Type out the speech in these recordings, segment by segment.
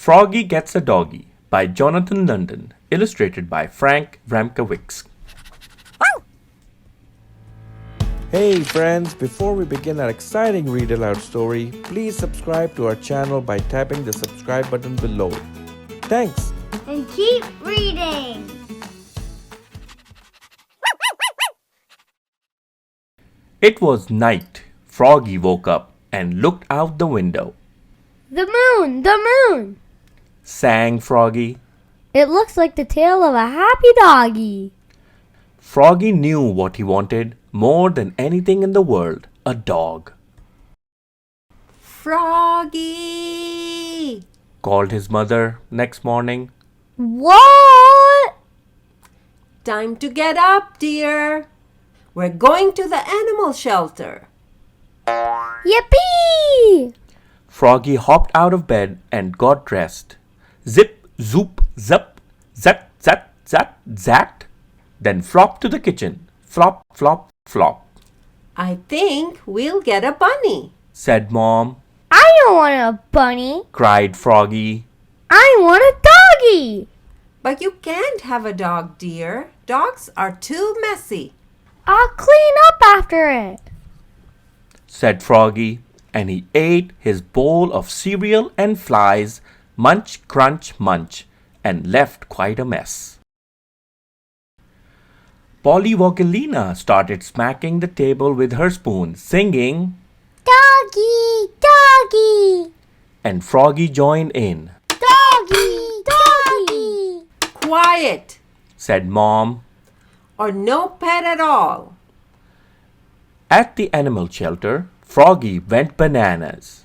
Froggy Gets a Doggy by Jonathan London, illustrated by Frank Remkiewicz. Hey friends, before we begin our exciting read aloud story, please subscribe to our channel by tapping the subscribe button below. Thanks! And keep reading! It was night. Froggy woke up and looked out the window. The moon, Sang Froggy. It looks like the tail of a happy doggy. Froggy knew what he wanted more than anything in the world, a dog. Froggy! Called his mother next morning. What? Time to get up, dear. We're going to the animal shelter. Yippee! Froggy hopped out of bed and got dressed. Zip, zoop, zup, zat, zat, zat, zat. Then flopped to the kitchen. Flop, flop, flop. I think we'll get a bunny. Said Mom. I don't want a bunny. Cried Froggy. I want a doggy. But you can't have a dog, dear. Dogs are too messy. I'll clean up after it. Said Froggy, and he ate his bowl of cereal and flies, munch, crunch, munch, and left quite a mess. Pollywogilina started smacking the table with her spoon, singing, Doggy, doggy, and Froggy joined in. doggy, doggy. Quiet, Said Mom. or no pet at all. At the animal shelter, Froggy went bananas.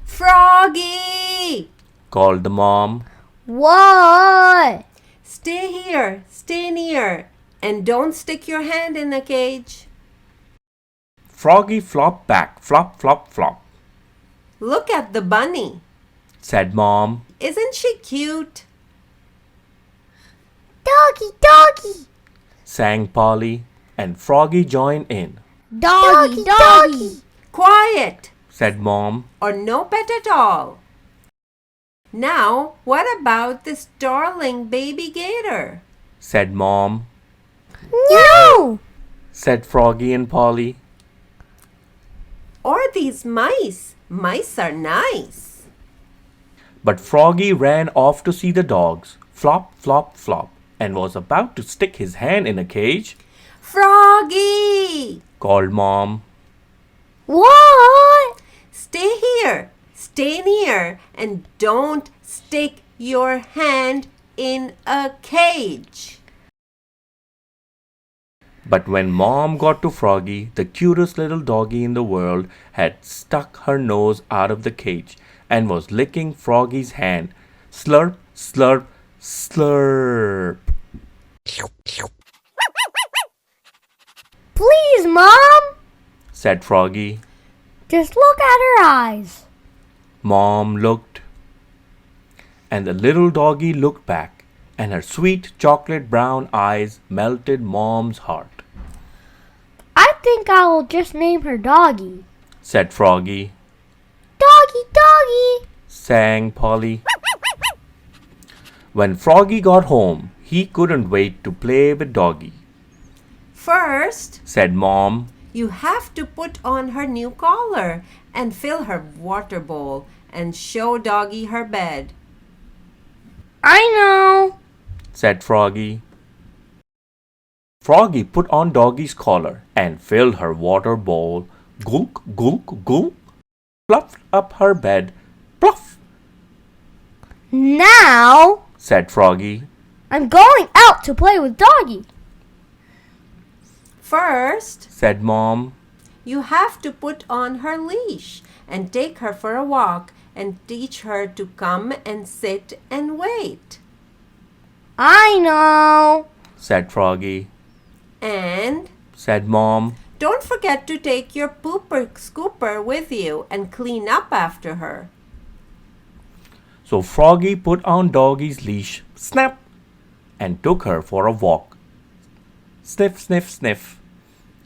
Froggy! Called the mom. What? Stay here, stay near, and don't stick your hand in the cage. Froggy flopped back, flop, flop, flop. Look at the bunny. Said Mom. Isn't she cute? Doggy, doggy, Sang Polly, and Froggy joined in. Doggy, doggy. Quiet, Said Mom. or no pet at all. Now, what about this darling baby gator? Said Mom. No! Said Froggy and Polly. Or these mice? Mice are nice. But Froggy ran off to see the dogs. Flop, flop, flop. And was about to stick his hand in a cage. Froggy! Called Mom. What? Stay here, stay near, and don't stick your hand in a cage. But when Mom got to Froggy, the cutest little doggy in the world had stuck her nose out of the cage and was licking Froggy's hand. Slurp, slurp, slurp. Please, Mom. Said Froggy. Just look at her eyes. Mom looked, and the little doggy looked back, and her sweet chocolate brown eyes melted Mom's heart. I think I will just name her Doggy. Said Froggy. Doggy, doggy. Sang Polly. When Froggy got home, he couldn't wait to play with Doggy. First, Said Mom. you have to put on her new collar and fill her water bowl and show Doggy her bed. I know. Said Froggy. Froggy put on Doggy's collar and filled her water bowl. Gulk, gulk, gulk. Fluffed up her bed. Pluff. Now Said Froggy. I'm going out to play with Doggy. First, Said Mom. you have to put on her leash and take her for a walk and teach her to come and sit and wait. I know. Said Froggy. And Said Mom. don't forget to take your pooper scooper with you and clean up after her. So Froggy put on Doggy's leash, snap, and took her for a walk. Sniff, sniff, sniff.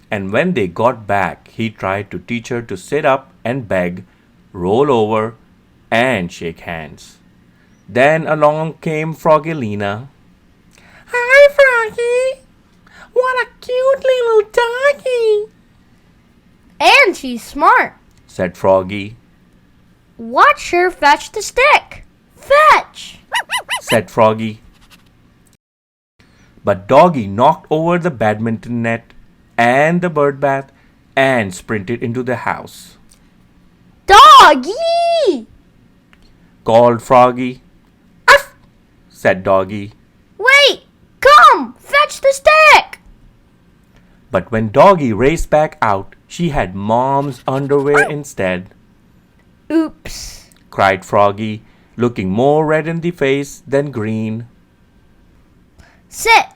And when they got back, he tried to teach her to sit up and beg, roll over, and shake hands. Then along came Frogilina. Hi, Froggy! What a cute little doggy! And she's smart. Said Froggy. Watch her fetch the stick. Fetch! Said Froggy. But Doggy knocked over the badminton net and the bird bath and sprinted into the house. Doggy! Called Froggy. Uff! Said Doggy. Wait! Come! Fetch the stick! But when Doggy raced back out, she had Mom's underwear instead. Oops! Cried Froggy, looking more red in the face than green. Sit!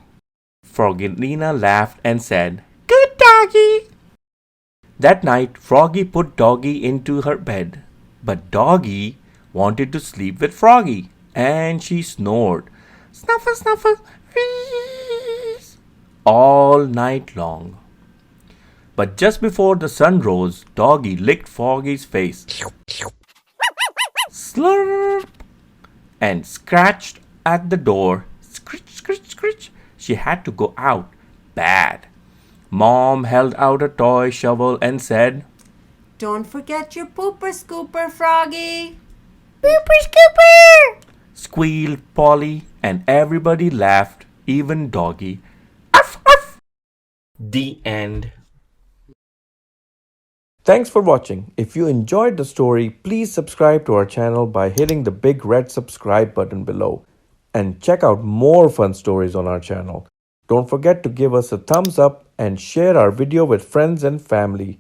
Frogilina laughed and said, Good Doggy! That night, Froggy put Doggy into her bed. But Doggy wanted to sleep with Froggy, and she snored, snuffle, snuffle, wheeze, all night long. But just before the sun rose, Doggy licked Froggy's face, slurp, and scratched at the door, scritch, scritch, scritch. She had to go out, bad. Mom held out a toy shovel and said, Don't forget your pooper scooper, Froggy. Pooper scooper! squealed Polly, and everybody laughed, even Doggy. Uff, uff. The end. Thanks for watching. If you enjoyed the story, please subscribe to our channel by hitting the big red subscribe button below. And check out more fun stories on our channel. Don't forget to give us a thumbs up and share our video with friends and family.